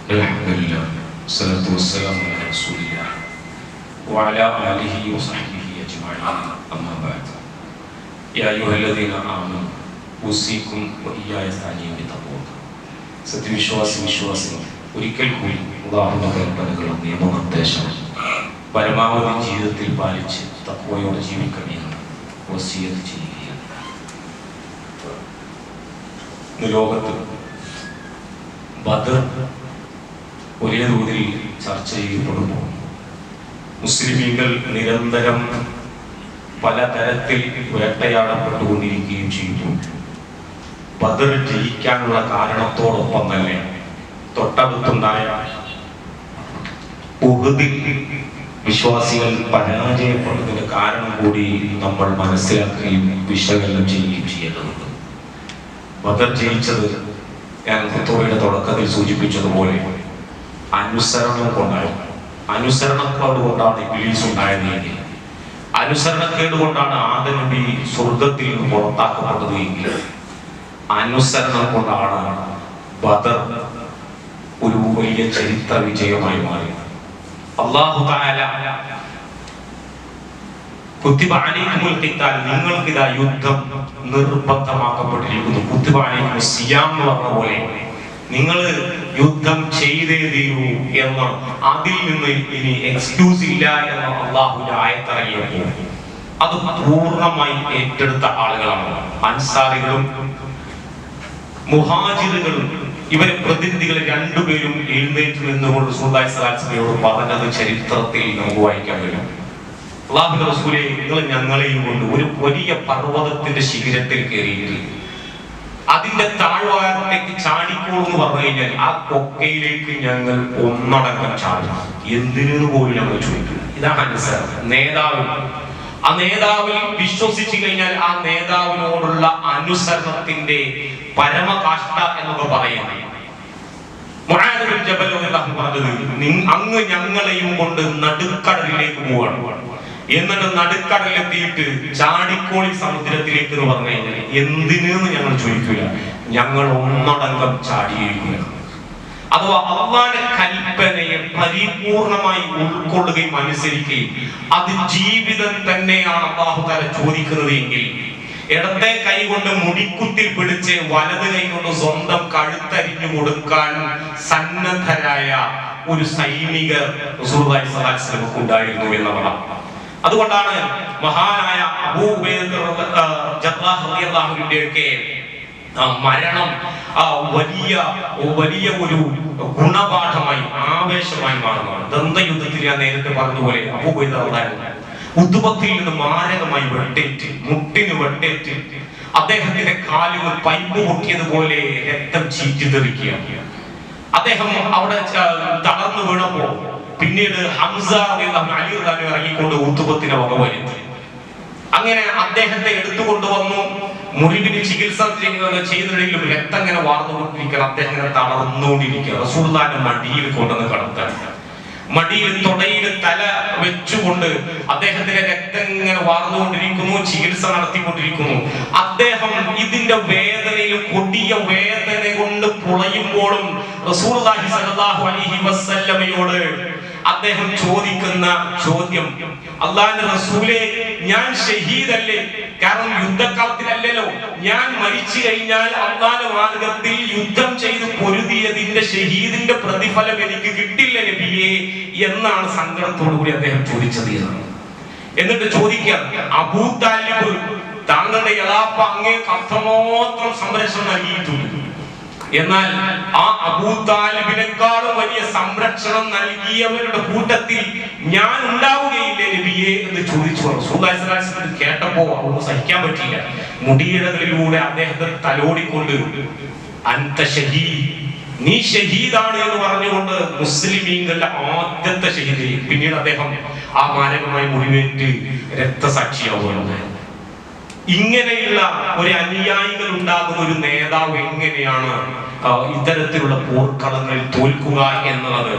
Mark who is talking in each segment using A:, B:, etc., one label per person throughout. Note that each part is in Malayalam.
A: Alhamdulillah, salatu wassalamu ala rasulillah wa ala alihi wa sahbihi ajma'in, amma ba'd. Ya ayyuhalladhina amanu usikum wa iyaya thaniyan bittaqwa. സത്യവിശ്വാസികൾ ഒരിക്കൽ കൂടി അല്ലാഹുവിന്റെ കൽപ്പനകളും നിയമനിർദ്ദേശവും പരമാവധി ജീവിതത്തിൽ പാലിച്ച് തഖ്വയോടെ ജീവിക്കണമെന്ന് വസിയത്ത് ചെയ്യുകയാണ്. ലോകത്ത് ബദർ വലിയ തോതിൽ ചർച്ച ചെയ്യപ്പെടുമ്പോൾ മുസ്ലിമീങ്ങൾ നിരന്തരം പലതരത്തിൽ വേട്ടയാടപ്പെട്ടുകൊണ്ടിരിക്കുകയും ചെയ്തു. ബദർ ജയിക്കാനുള്ള കാരണത്തോടൊപ്പം തന്നെ തൊട്ടടുത്തുണ്ടായ ഉഹദിൽ വിശ്വാസികൾ പരാജയപ്പെടുന്നതിന്റെ കാരണം കൂടി നമ്മൾ മനസ്സിലാക്കുകയും വിശകലനം ചെയ്യുകയും ചെയ്യേണ്ടതുണ്ട്. ബദർ ജയിച്ചത് ഞാൻ ഖുത്ബയുടെ തുടക്കത്തിൽ സൂചിപ്പിച്ചതുപോലെ അനുസരണം കൊണ്ടായിരുന്നു. അനുസരണക്കേട് കൊണ്ടാണ് ഇബ്ലീസ് ഉണ്ടായതെങ്കിൽ, അനുസരണക്കേട് കൊണ്ടാണ് ആദം നബി സ്വർഗത്തിൽ നിന്ന് പുറത്താക്കപ്പെട്ടത് എങ്കിൽ, അനുസരണം കൊണ്ടാണ് ബദർ ഒരു വലിയ ചരിത്ര വിജയമായി മാറിയത്. അല്ലാഹു തആല കുത്തിബ അലൈക്കുമുൽ ഖിതാൽ, നിങ്ങൾക്ക് ഇതാ യുദ്ധം നിർബന്ധമാക്കപ്പെട്ടിരിക്കുന്നു. കുത്തിബ അലൈക്കുമുസ് സിയാം എന്ന് പറഞ്ഞ പോലെ നിങ്ങൾ യുദ്ധം ചെയ്തേ തീരൂ എന്ന്, അതിൽ നിന്ന് ഇനി എക്സ്ക്യൂസ് ഇല്ല എന്ന് അല്ലാഹുവിന്റെ ആയത്തിറങ്ങിയപ്പോൾ അത് പൂർണ്ണമായി ഏറ്റെടുത്ത ആളുകളാണ് അൻസാരികളും മുഹാജിറുകളും. ഇവരെ പ്രതിനിധികൾ രണ്ടുപേരും എഴുന്നേറ്റ് നിന്നുകൊണ്ട് റസൂലുള്ളാഹി സ്വല്ലല്ലാഹു അലൈഹി വസല്ലമയോട് പറഞ്ഞത് ചരിത്രത്തിൽ നമുക്ക് വായിക്കാൻ കഴിയും. അല്ലാഹുവിന്റെ റസൂലേ, നിങ്ങൾ ഞങ്ങളെയും കൊണ്ട് ഒരു വലിയ പർവ്വതത്തിന്റെ ശിഖരത്തിൽ കയറിയിട്ട് അതിന്റെ താഴ്വാരത്തേക്ക് ചാടിക്കോളൂ എന്ന് പറഞ്ഞു കഴിഞ്ഞാൽ ആ കൊക്കയിലേക്ക് ഞങ്ങൾ ഒന്നടങ്കം ചാടും. എന്തിനു പോലും ഞങ്ങൾ ചോദിക്കുന്നു. ഇതാണ് അനുസരണം. ആ നേതാവിൽ വിശ്വസിച്ചു കഴിഞ്ഞാൽ ആ നേതാവിനോടുള്ള അനുസരണത്തിന്റെ പരമകാഷ്ഠ എന്നൊക്കെ പറയുന്നത്. മുആദ് ബിൻ ജബൽ റളിയല്ലാഹു അൻഹു പറഞ്ഞത്, അങ്ങ് ഞങ്ങളെയും കൊണ്ട് നടുക്കടലിലേക്ക് പോവാണ്. എന്നിട്ട് നടുക്കടലിലെത്തിയിട്ട് ചാടിക്കോളി സമുദ്രത്തിലേക്ക് എന്ന് പറഞ്ഞു കഴിഞ്ഞാൽ എന്തിനെന്ന് ഞങ്ങൾ ചോദിക്കില്ല, ഞങ്ങൾ ഒന്നടങ്കം ചാടിയിരിക്കുക. അഥവാ അല്ലാഹുവിന്റെ കൽപ്പനയെ പരിപൂർണമായി ഉൾക്കൊള്ളുകയും അനുസരിക്കുകയും അത് ജീവിതം തന്നെയാണ് അല്ലാഹു തആല ചോദിക്കുന്നത് എങ്കിൽ, ഇടത്തെ കൈ കൊണ്ട് മുടിക്കുത്തിൽ പിടിച്ച് വലത് കൈ കൊണ്ട് സ്വന്തം കഴുത്തരിഞ്ഞു കൊടുക്കാൻ സന്നദ്ധരായ ഒരു സൈനിക റസൂലുള്ളാഹി സ്വല്ലല്ലാഹു അലൈഹി വസല്ലം ഉണ്ടായിരുന്നു എന്നതാണ്. അതുകൊണ്ടാണ് മഹാനായ അബൂ ഉബൈദ ജറാഹ് റളിയല്ലാഹു അൻഹുവിന്റെ മരണം വലിയ ഒരു ഗുണപാഠമായി ആവേശമായി മാറുന്നതാണ്. ദന്തയുദ്ധത്തിൽ ഞാൻ നേരത്തെ പറഞ്ഞതുപോലെ അബൂ ഉബൈദ റളിയല്ലാഹു അൻഹു ഉദ്ബത്തിൽ നിന്ന് മാരകമായി വെട്ടേറ്റ്, മുട്ടിന് വെട്ടേറ്റ് അദ്ദേഹത്തിന്റെ കാലുകൾ പൈപ്പ് പൊട്ടിയതുപോലെ രക്തം ചീറ്റിത്തെറിക്കുക. അദ്ദേഹം അവിടെ തളർന്നു വീണപ്പോ പിന്നീട് ഹംസ റളിയല്ലാഹു അൻഹു അലി റളിയല്ലാഹു അൻഹു ഇറങ്ങിക്കൊണ്ട് ഉദ്ബത്തിനെ വകവരുത്തി. അങ്ങനെ അദ്ദേഹത്തെ എടുത്തുകൊണ്ടുവന്നു. മുറിവിന് ചികിത്സ ചെയ്യുന്നതിലും രക്തം ഇങ്ങനെ വാർന്നുകൊണ്ടിരിക്കണം. അദ്ദേഹം ഇങ്ങനെ തളർന്നുകൊണ്ടിരിക്കുക. റസൂലുള്ളാഹിന്റെ മടിയിൽ കൊണ്ടുവന്ന് കിടത്താൻ, മടിയിൽ തൊടയിൽ തല വെച്ചുകൊണ്ട് അദ്ദേഹത്തിന്റെ രക്തം ഇങ്ങനെ വാർന്നുകൊണ്ടിരിക്കുന്നു, ചികിത്സ നടത്തിക്കൊണ്ടിരിക്കുന്നു. അദ്ദേഹം ഇതിന്റെ വേദനയിൽ കൊടിയ വേദന കൊണ്ട് പുളയുമ്പോഴും റസൂലുള്ളാഹി സ്വല്ലല്ലാഹു അലൈഹി വസല്ലമയോട് അദ്ദേഹം ചോദിക്കുന്ന ചോദ്യം, അല്ലാഹുവിന്റെ റസൂലേ, ഞാൻ ഷഹീദല്ലേ? കാരണം യുദ്ധക്കളത്തിലല്ലല്ലോ, ഞാൻ മരിച്ചു കഴിഞ്ഞാൽ അല്ലാഹുവിന്റെ മാർഗ്ഗത്തിൽ യുദ്ധം ചെയ്ത് പൊരുതിയതിന്റെ ഷഹീദിന്റെ പ്രതിഫലം എനിക്ക് കിട്ടില്ല നബിയേ എന്നാണ് സങ്കടത്തോടു കൂടി അദ്ദേഹം ചോദിച്ചത്. എന്നിട്ട് ചോദിക്കാം, അബൂ താലിബ് താങ്കളുടെ എളാപ്പ അങ്ങേക്ക് അത്രമാത്രം സംരക്ഷണം നൽകിയിട്ടുണ്ട്, എന്നാൽ ആ അബൂ താലിബിനെക്കാളും വലിയ സംരക്ഷണം നൽകിയവരുടെ കൂട്ടത്തിൽ ഞാൻ ഉണ്ടാവുകയില്ലേ നബിയേ എന്ന് ചോദിച്ചു. റസൂലുള്ളാഹി സ്വല്ലല്ലാഹു അലൈഹി വസല്ലം കേട്ടപ്പോ അവർക്ക് സഹിക്കാൻ പറ്റിയില്ല. മുടിയിഴകളിലൂടെ അദ്ദേഹത്തെ തലോടിക്കൊണ്ട്, അൻത ഷഹീദ്, നീ ഷഹീദാണ് എന്ന് പറഞ്ഞുകൊണ്ട് മുസ്ലിമീങ്ങളുടെ ആദ്യത്തെ ഷഹീദ്. പിന്നീട് അദ്ദേഹം ആ മാരകമായി മുറിവേറ്റ് രക്തസാക്ഷിയാവുകയാണ്. ഇങ്ങനെയുള്ള ഒരു അനുയായികൾ ഉണ്ടാകുന്ന ഒരു നേതാവ് എങ്ങനെയാണ് ഇത്തരത്തിലുള്ള പോർക്കളങ്ങളിൽ തോൽക്കുക എന്നുള്ളത്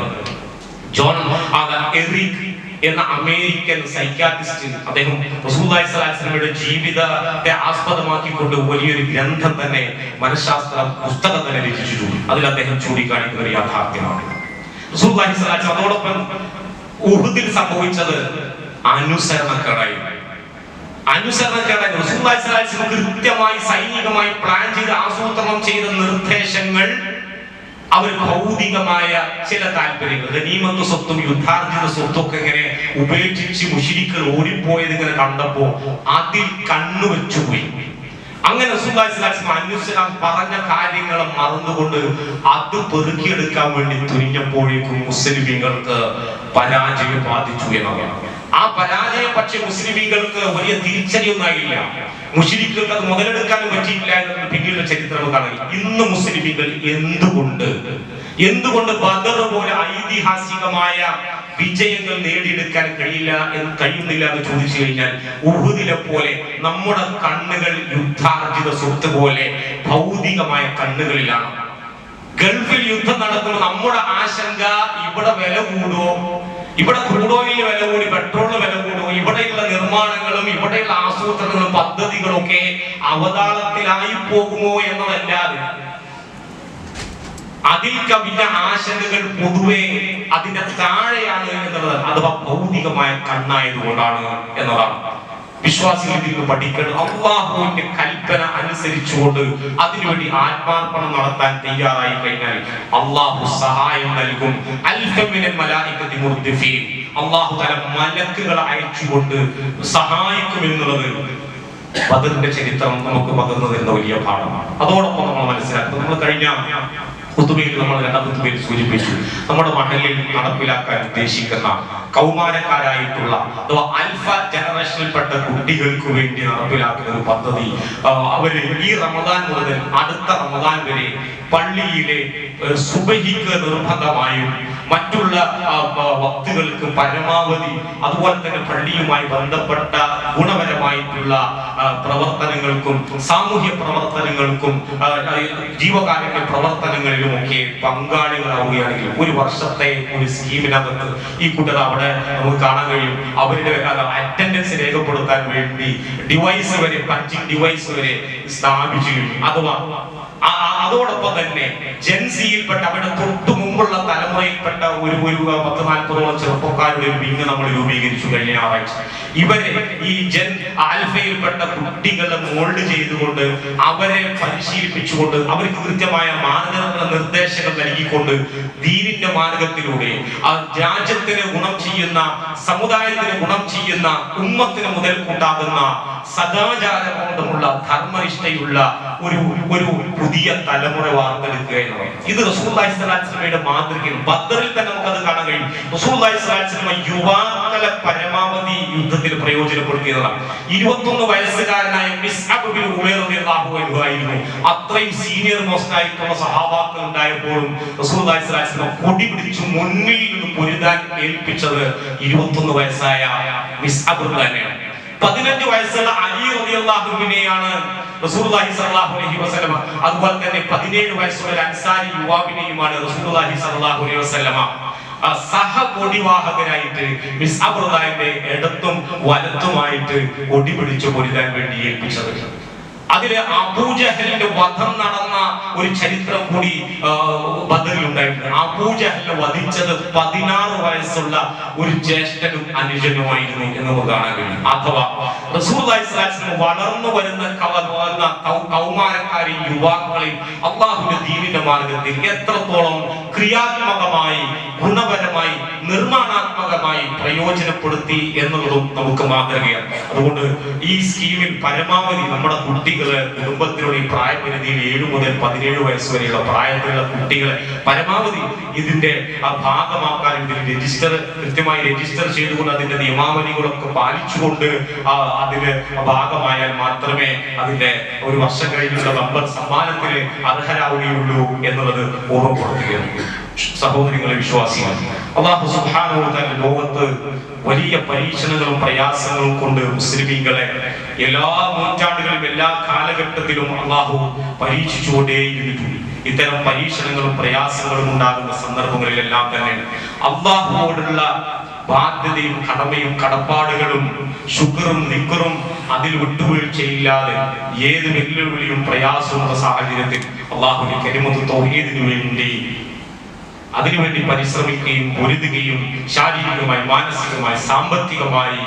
A: എന്ന അമേരിക്കൻ സൈക്യാട്രിസ്റ്റ് അദ്ദേഹം റസൂലുള്ളാഹി സ്വല്ലല്ലാഹു അലൈഹി വസല്ലമയുടെ ജീവിതത്തെ ആസ്പദമാക്കിക്കൊണ്ട് വലിയൊരു ഗ്രന്ഥം തന്നെ, മനഃശാസ്ത്ര പുസ്തകം തന്നെ രചിച്ചിട്ടുണ്ട്. അതിൽ അദ്ദേഹം ചൂണ്ടിക്കാണിക്കുന്ന ഒരു യാഥാർത്ഥ്യമാണ് റസൂലുള്ളാഹി സ്വല്ലല്ലാഹു അലൈഹി വസല്ലം. അതോടൊപ്പം ഉഹുദിൽ സംഭവിച്ചത് അനുസരണക്കേടായി. റസൂലുള്ളാഹി സ്വല്ലല്ലാഹു അലൈഹി വസല്ലം കൃത്യമായി സൈനികമായി പ്ലാൻ ചെയ്ത് ആസൂത്രണം ചെയ്ത നിർദ്ദേശങ്ങൾ അവർ ഭൗതികമായ ചില താല്പര്യങ്ങൾ, ഗനീമത്ത് സ്വത്തും യുദ്ധാർജിത സ്വത്തും ഒക്കെ ഇങ്ങനെ ഉപേക്ഷിച്ച് മുശ്രിക്കുകൾ ഓടിപ്പോയത് ഇങ്ങനെ കണ്ടപ്പോ അതിൽ കണ്ണുവെച്ചുപോയി. അങ്ങനെ റസൂലുള്ളാഹി സ്വല്ലല്ലാഹു അലൈഹി വസല്ലം അനുസരണം പറഞ്ഞ കാര്യങ്ങൾ മറന്നുകൊണ്ട് അത് പെറുക്കിയെടുക്കാൻ വേണ്ടി തുനിഞ്ഞപ്പോഴേക്കും മുസ്ലിമീങ്ങൾക്ക് പരാജയം ബാധിച്ചു എന്നതാണ്. ആ പരാജയം പക്ഷെ മുസ്ലിമീങ്ങൾക്ക് വലിയ തിരിച്ചടിയൊന്നായില്ല. മുശ്രിക്കുകൾക്ക് അത് മുതലെടുക്കാനും പറ്റിയില്ല എന്നത് പിന്നീട് ചരിത്രം കാണുക. ഇന്ന് മുസ്ലിമീങ്ങൾ എന്തുകൊണ്ട് ബദർ പോലെ ഐതിഹാസികമായ വിജയങ്ങൾ നേടിയെടുക്കാൻ കഴിയുന്നില്ല എന്ന് ചോദിച്ചു കഴിഞ്ഞാൽ, ഉഹുദിലെ പോലെ നമ്മുടെ കണ്ണുകൾ യുദ്ധാർജിത സ്വത്ത് പോലെ ഭൗതികമായ കണ്ണുകളിലാണ്. ഗൾഫിൽ യുദ്ധം നടക്കുമ്പോൾ നമ്മുടെ ആശങ്ക ഇവിടെ വില കൂടുമോ, ഇവിടെ ക്രൂഡ് ഓയിലിന് വില കൂടി, പെട്രോളിന് വില കൂടുമോ, ഇവിടെയുള്ള നിർമ്മാണങ്ങളും ഇവിടെയുള്ള ആസൂത്രണങ്ങളും പദ്ധതികളും ഒക്കെ അവതാളത്തിലായി പോകുമോ എന്നതല്ലാതെ അതിൽ കവിഞ്ഞ ആശങ്കകൾ പൊതുവെ അതിന്റെ താഴെയാണ് എന്നുള്ളത് അഥവാ ഭൗതികമായ കണ്ണായതുകൊണ്ടാണ് എന്നതാണ്. വിശ്വാസികൾ ഇതിൽ നിന്ന് പഠിക്കണം. അല്ലാഹുവിന്റെ കൽപ്പന അനുസരിച്ചുകൊണ്ട് അതിനുവേണ്ടി ആത്മാർപ്പണം നടത്താൻ തയ്യാറായി കഴിഞ്ഞാൽ അല്ലാഹു സഹായം നൽകും. അൽഫമിനൽ മലായികതി മുർദിഫീൻ, അല്ലാഹു തആല മലക്കുകളെ അയച്ചുകൊണ്ട് സഹായിക്കും എന്നുള്ളത് ബദറിന്റെ ചരിത്രം നമുക്ക് പകർന്നു തരുന്ന വലിയ പാഠമാണ്. അതോടൊപ്പം നമ്മൾ മനസ്സിലാക്കുന്നത്, നമ്മൾ കഴിഞ്ഞ ഖുതുബയിൽ നമ്മൾ രണ്ടാം ഖുതുബയിൽ സൂചിപ്പിച്ചു, നമ്മുടെ മഹലിൽ നടപ്പിലാക്കാൻ ഉദ്ദേശിക്കുന്ന കൗമാരക്കാരായിട്ടുള്ള അഥവാ ആൽഫ ജനറേഷനിൽപ്പെട്ട കുട്ടികൾക്ക് വേണ്ടി നടപ്പിലാക്കുന്ന ഒരു പദ്ധതി. അവര് ഈ റമദാൻ മുതൽ അടുത്ത റമദാൻ വരെ പള്ളിയിലെ സുബഹിക്ക് നിർബന്ധമായും മറ്റുള്ള വക്തുകൾക്ക് പരമാവധി, അതുപോലെ തന്നെ പള്ളിയുമായി ബന്ധപ്പെട്ട ഗുണപരമായിട്ടുള്ള പ്രവർത്തനങ്ങൾക്കും സാമൂഹ്യ പ്രവർത്തനങ്ങൾക്കും ജീവകാരുണ്യ പ്രവർത്തനങ്ങളിലുമൊക്കെ പങ്കാളികളാവുകയാണെങ്കിൽ ഒരു വർഷത്തെ ഒരു സ്കീമിനകത്ത് ഈ കൂട്ടർ അവിടെ നമുക്ക് കാണാൻ കഴിയും. അവരുടെ അറ്റൻഡൻസ് രേഖപ്പെടുത്താൻ വേണ്ടി ഡിവൈസ് വരെ, പഞ്ചിങ് ഡിവൈസ് വരെ സ്ഥാപിച്ചു കഴിഞ്ഞു. അഥവാ അതോടൊപ്പം തന്നെ ജൻസിയിൽപ്പെട്ട അവരുടെ തൊട്ടു മുമ്പുള്ള തലമുറയിൽപ്പെട്ട ഒരു 10-40ഓളം ചെറുപ്പക്കാരുടെ ഒരു വിങ് നമ്മൾ രൂപീകരിച്ചു കഴിഞ്ഞ ഞായറാഴ്ച. ഇവരെ ഈ ആൽഫയിൽപ്പെട്ട കുട്ടികളെ മോൾഡ് ചെയ്തുകൊണ്ട് അവരെ പരിശീലിപ്പിച്ചുകൊണ്ട് അവർക്ക് കൃത്യമായ നിർദ്ദേശങ്ങൾ നൽകിക്കൊണ്ട് ദീനിന്റെ മാർഗത്തിലൂടെ രാജ്യത്തിന് ഗുണം ചെയ്യുന്ന, സമുദായത്തിന് ഗുണം ചെയ്യുന്ന, ഉമ്മത്തിന് മുതൽ കൂട്ടാകുന്ന സദാചാരബോധമുള്ള ധർമ്മനിഷ്ഠയുള്ള ഒരു പുതിയ തലമുറ വാർത്തെടുക്കുക എന്നുള്ളത് ഇത് റസൂലുള്ളാഹി സ്വല്ലല്ലാഹു അലൈഹി വസല്ലമയുടെ മാതൃകയാണ്. ബദറിൽ തന്നെ നമുക്കത് കാണാൻ കഴിയും. റസൂലുള്ളാഹി സ്വല്ലല്ലാഹു അലൈഹി വസല്ലം യുവാക്കളെ പരമാവധി യുദ്ധത്തിൽ പ്രയോജനപ്പെടുത്തിയതാണ്. 21 വയസ്സുകാരനായ മിസ്അബ് ബിൻ ഉമൈർ റളിയല്ലാഹു അൻഹു ആയിരുന്നു. അത്രയും സീനിയർ മോസ്റ്റ് ആയിട്ടുള്ള സഹാബാക്കൾ ഉണ്ടായപ്പോഴും റസൂലുള്ളാഹി സ്വല്ലല്ലാഹു അലൈഹി വസല്ലം കൊടി പിടിച്ചു മുന്നിൽ നിന്ന് പൊരുതാൻ ഏൽപ്പിച്ചത് 21 വയസ്സായ മിസ്അബ് തന്നെയാണ്. 15 വയസ്സുള്ള അലി റളിയല്ലാഹു അൻഹുവിനെയാണ് റസൂലുള്ളാഹി സ്വല്ലല്ലാഹു അലൈഹി വസല്ലം, അതുപോലെ തന്നെ 17 വയസ്സുള്ള ഒരു അൻസാരി യുവാവിനെയുമാണ് റസൂലുള്ളാഹി സ്വല്ലല്ലാഹു അലൈഹി വസല്ലം സഹകൊടിവാഹകരായിട്ട് മിസ്അബ് റളിയല്ലാഹുവിന്റെ ഇടത്തും വലത്തുമായിട്ട് കൊടി പിടിച്ചു പൊരുതാൻ വേണ്ടി ഏൽപ്പിച്ചത്. അതില് അബൂജഹലിന്റെ വധം നടന്ന ഒരു ചരിത്രം കൂടി ബദറിൽ ഉണ്ടായിട്ടുണ്ട്. അബൂജഹലിനെ വധിച്ചത് 16 വയസ്സുള്ള ഒരു ജ്യേഷ്ഠനും അനുജനുമായിരുന്നു എന്ന് നമുക്ക് കാണാൻ കഴിയും. അഥവാ റസൂലുള്ളാഹി സ്വല്ലല്ലാഹു അലൈഹി വസല്ലം വളർന്നു വരുന്ന കൗമാരക്കാരെയും യുവാക്കളെയും അല്ലാഹുവിന്റെ ദീനിന്റെ മാർഗത്തിൽ എത്രത്തോളം ക്രിയാത്മകമായി, ഗുണപരമായി, നിർമ്മാണാത്മകമായി പ്രയോജനപ്പെടുത്തി എന്നുള്ളതും നമുക്ക് മാതൃകയാണ്. അതുകൊണ്ട് ഈ സ്കീമിൽ പരമാവധി നമ്മുടെ കുട്ടികളെ, കുടുംബത്തിലുള്ള ഈ പ്രായപരിധിയിൽ 7 മുതൽ 17 വയസ്സ് വരെയുള്ള പ്രായത്തിലുള്ള കുട്ടികളെ പരമാവധി ഇതിന്റെ ഭാഗമാക്കാൻ, ഇതിൽ കൃത്യമായി രജിസ്റ്റർ ചെയ്തുകൊണ്ട് അതിന്റെ നിയമാവലികളൊക്കെ പാലിച്ചുകൊണ്ട് അതിന് ഭാഗമായാൽ മാത്രമേ അതിന്റെ ഒരു വർഷം കഴിഞ്ഞുള്ള നമ്പർ സമ്മാനത്തിന് അർഹരാവുകയുള്ളൂ എന്നുള്ളത് ഓർമ്മപ്പെടുത്തുകയാണ്. സഹോദരികളെ വിശ്വാസികൾ, അല്ലാഹു സുബ്ഹാനഹു വ തആല ലോകത്ത് വലിയ പരീക്ഷണങ്ങളും പ്രയാസങ്ങളും കൊണ്ട് മുസ്ലിമീങ്ങളെ എല്ലാ നൂറ്റാണ്ടുകളിലും എല്ലാ കാലഘട്ടത്തിലും അല്ലാഹു പരീക്ഷിച്ചുകൊണ്ടേയിരിക്കുന്നു. ഇത്തരം പരീക്ഷണങ്ങളും പ്രയാസങ്ങളും ഉണ്ടാകുന്ന സന്ദർഭങ്ങളിലെല്ലാം തന്നെ അല്ലാഹുവോടുള്ള ബാധ്യതയും കടമയും കടപ്പാടുകളും ശുക്റും ദിക്റും അതിൽ വിട്ടുവീഴ്ചയില്ലാതെ ഏത് വെല്ലുവിളിയും പ്രയാസമുള്ള സാഹചര്യത്തിൽ അള്ളാഹുവിന്റെ കലിമത്ത് തൗഹീദിനു വേണ്ടി അതിനുവേണ്ടി പരിശ്രമിക്കുകയും പൊരുതുകയും ശാരീരികമായി മാനസികമായി സാമ്പത്തികമായി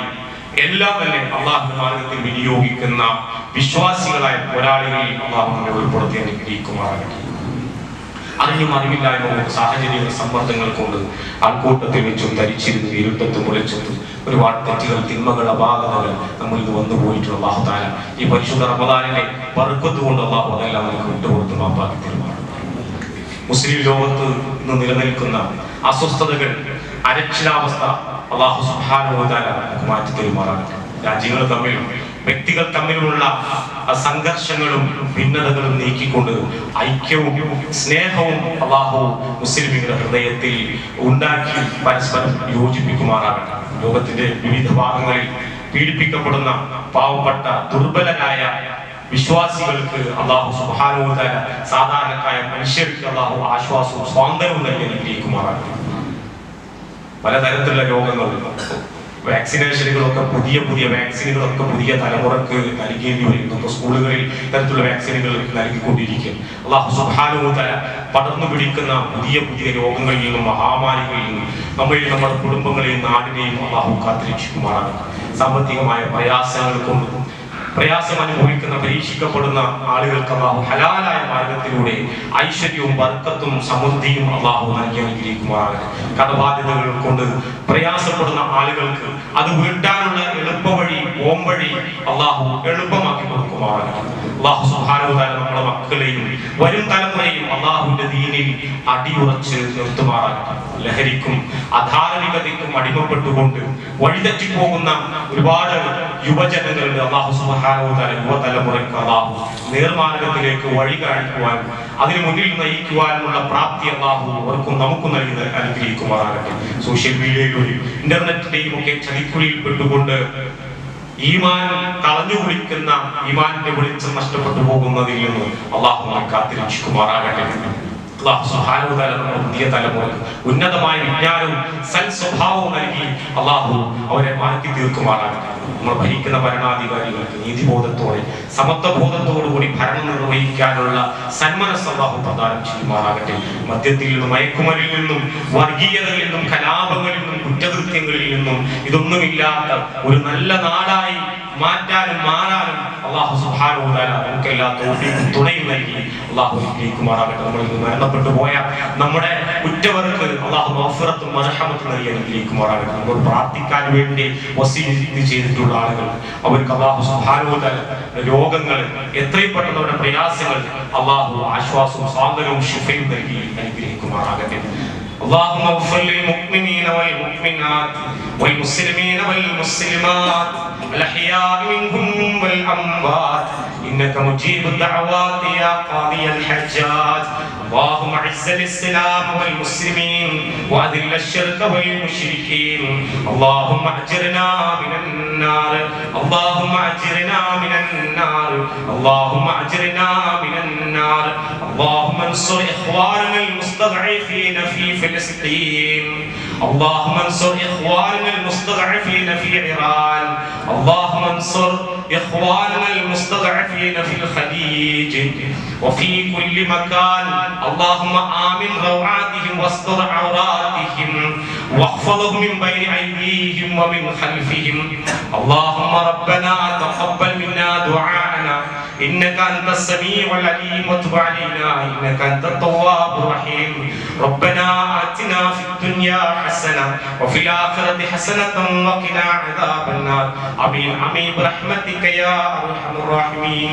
A: എല്ലാം തന്നെ അള്ളാഹുവിന്റെ മാർഗത്തിൽ വിനിയോഗിക്കുന്ന വിശ്വാസികളായ പോരാളികളിൽ അള്ളാഹു നമ്മെ ഉൾപ്പെടുത്തി അനുഗ്രഹിക്കുമാറാകട്ടെ. അറിഞ്ഞും അറിവില്ലായ്മ സാഹചര്യങ്ങൾ സമ്മർദ്ദങ്ങൾ കൊണ്ട് ആൾക്കൂട്ടത്തിൽ വെച്ചും ധരിച്ചിരുന്നു ഇരുട്ടത്തും മുളച്ചെത്തും ഒരുപാട് തെറ്റുകൾ തിന്മകൾ അപാകതകൾ നമ്മളിൽ നിന്ന് വന്നു പോയിട്ടുള്ള അള്ളാഹു താല ഈ പരിശുദ്ധ റമദാനിലെ ബർക്കത്ത് കൊണ്ട് അള്ളാഹു അതെല്ലാം നമുക്ക് വിട്ടുകൊടുത്ത് മാപ്പാക്കി തീരുമാനം. മുസ്ലിം ലോകത്ത് ഇന്ന് നിലനിൽക്കുന്ന അസ്വസ്ഥതകൾ അരക്ഷിതാവസ്ഥ അള്ളാഹു സുബ്ഹാനഹു വ തആല നമുക്ക് മാറ്റി തരുമാറാകട്ടെ. രാജ്യങ്ങൾ തമ്മിലും വ്യക്തികൾ തമ്മിലുള്ള സംഘർഷങ്ങളും ഭിന്നതകളും നീക്കിക്കൊണ്ട് ഐക്യവും സ്നേഹവും അള്ളാഹു മുസ്ലിമിന്റെ ഹൃദയത്തിൽ ഉണ്ടാക്കി പരസ്പരം യോജിപ്പിക്കുമാറാകട്ടെ. ലോകത്തിന്റെ വിവിധ ഭാഗങ്ങളിൽ പീഡിപ്പിക്കപ്പെടുന്ന പാവപ്പെട്ട ദുർബലരായ വിശ്വാസികൾക്ക് അള്ളാഹു സുബ്ഹാനഹു വ തആല സാധാരണക്കായ മനുഷ്യർക്ക് അള്ളാഹു ആശ്വാസവും സ്വാതന്ത്ര്യവും നൽകി അനുഗ്രഹിക്കുമാറാകട്ടെ. പലതരത്തിലുള്ള രോഗങ്ങൾ വാക്സിനേഷനുകളൊക്കെ പുതിയ വാക്സിനുകളൊക്കെ പുതിയ തലമുറക്ക് നൽകേണ്ടി വരുന്നു. സ്കൂളുകളിൽ തരത്തിലുള്ള വാക്സിനുകൾ നൽകിക്കൊണ്ടിരിക്കും. അള്ളാഹു സുബ്ഹാനഹു വ തആല പടർന്നു പിടിക്കുന്ന പുതിയ രോഗങ്ങളിൽ നിന്നും മഹാമാരികളിൽ നിന്നും നമ്മളെയും നമ്മുടെ കുടുംബങ്ങളെയും നാടിനെയും അള്ളാഹു കാത്തിരക്ഷിക്കുമാറാകട്ടെ. സാമ്പത്തികമായ പ്രയാസങ്ങൾ കൊണ്ടും പ്രയാസം അനുഭവിക്കുന്ന പരീക്ഷിക്കപ്പെടുന്ന ആളുകൾക്ക് അള്ളാഹു ഹലാലായ മാർഗത്തിലൂടെ ഐശ്വര്യവും ബർക്കത്തും സമൃദ്ധിയും അള്ളാഹു നൽകി അനുഗ്രഹിക്കുമാറാകട്ടെ. കടബാധ്യതകൾ കൊണ്ട് പ്രയാസപ്പെടുന്ന ആളുകൾക്ക് അത് വീട്ടാനുള്ള എളുപ്പവഴി പോംവഴി അള്ളാഹു എളുപ്പമാക്കി കൊടുക്കുമാറാകട്ടെ. അള്ളാഹു സുബ്ഹാനഹു വ തആല നമ്മുടെ മക്കളെയും വരും തലമുറയും അള്ളാഹുവിന്റെ ദീനിൽ അടിയുറച്ച് നിർത്തുമാറാകട്ടെ. ലഹരിക്കും അധാർമികതയ്ക്കും അടിമപ്പെട്ടുകൊണ്ട് വഴിതെറ്റിപ്പോകുന്ന ഒരുപാട് യുവജനങ്ങളുടെ അള്ളാഹു സുബ്ഹാനഹു വ തആല യുവതലമുറയ്ക്ക് അള്ളാഹു നേർമാർഗത്തിലേക്ക് വഴി കാണിക്കുവാൻ അതിന് മുന്നിൽ നയിക്കുവാനുള്ള പ്രാപ്തി അള്ളാഹു അവർക്കും നമുക്കും നൽകി അനുഗ്രഹിക്കുമാറാകട്ടെ. സോഷ്യൽ മീഡിയയിലൂടെയും ഇന്റർനെറ്റിന്റെയും ഒക്കെ ചതിക്കുഴിയിൽ പെട്ടുകൊണ്ട് ഈമാൻ കളഞ്ഞു കുളിക്കുന്ന ഈമാനിന്റെ വെളിച്ചം നഷ്ടപ്പെട്ടു പോകുന്നതിൽ നിന്ന് അള്ളാഹു നമ്മെ കാത്തിരക്ഷിക്കുമാറാകട്ടെ. അള്ളാഹു സുബ്ഹാനഹു വ തആല നമ്മുടെ പുതിയ തലമുറക്ക് ഉന്നതമായ വിജ്ഞാനവും സൽ സ്വഭാവവും നൽകി അള്ളാഹു അവരെ മാറ്റി തീർക്കുമാറാകട്ടെ. നമ്മൾ ഭരിക്കുന്ന ഭരണാധികാരികൾക്ക് നീതിബോധത്തോടെ സമത്വബോധത്തോടുകൂടി ഭരണം നിർവഹിക്കാനുള്ള സന്മനസ് അള്ളാഹു പ്രദാനം ചെയ്യുമാറാകട്ടെ. മദ്യത്തിൽ നിന്നും മയക്കുമരിൽ നിന്നും വർഗീയതകളിൽ നിന്നും കലാപങ്ങളിൽ നിന്നും കുറ്റകൃത്യങ്ങളിൽ നിന്നും ഇതൊന്നുമില്ലാത്ത ഒരു നല്ല നാടായി മാറ്റാനും മാറാനും അള്ളാഹു സുബ്ഹാനഹു വ തആല നമുക്കെല്ലാ തൗഫീഖും തുണയും നൽകി അള്ളാഹു അനുഗ്രഹിക്കുമാറാകട്ടെ. നമ്മളിൽ നിന്ന് മരണപ്പെട്ടു പോയ നമ്മുടെ ഉറ്റവർക്ക് അള്ളാഹു മഗ്ഫിറത്തും മർഹമത്തും നൽകി അനുഗ്രഹിക്കുമാറാകട്ടെ. നമ്മൾ പ്രാർത്ഥിക്കാൻ വേണ്ടി വസീയത്ത് ചെയ്തിട്ടുള്ള ആളുകൾ അവർക്ക് അള്ളാഹു സുബ്ഹാനഹു വ തആല രോഗങ്ങൾ എത്രയും പെട്ടെന്ന് അവരുടെ പ്രയാസങ്ങൾ അള്ളാഹു ആശ്വാസവും സ്വാതന്ത്ര്യവും ശിഫയും നൽകി അനുഗ്രഹിക്കുമാറാകട്ടെ. اللهم اغفر للمؤمنين والمؤمنات والمسلمين والمسلمات الأحياء منهم والأموات إنك مجيب الدعوات يا قاضي الحاجات. اللهم اعز الإسلام والمسلمين وأذل الشرك والمشركين. اللهم أجرنا من النار اللهم أجرنا من النار اللهم أجرنا من النار. اللهم انصر إخواننا المستضعفين في فلسطين. اللهم انصر إخواننا المستضعفين في إيران. اللهم انصر إخواننا المستضعفين في الخليج وفي كل مكان. اللهم آمن روعاتهم واستر عوراتهم واحفظهم من بين أيديهم ومن خلفهم. اللهم ربنا تقبل منا دعاءنا إنك أنت السميع العليم وتب علينا إنك أنت التواب الرحيم. ربنا آتنا في الدنيا حسنة وفي الآخرة حسنة وقنا عذاب النار. آمين آمين برحمتك يا أرحم الراحمين.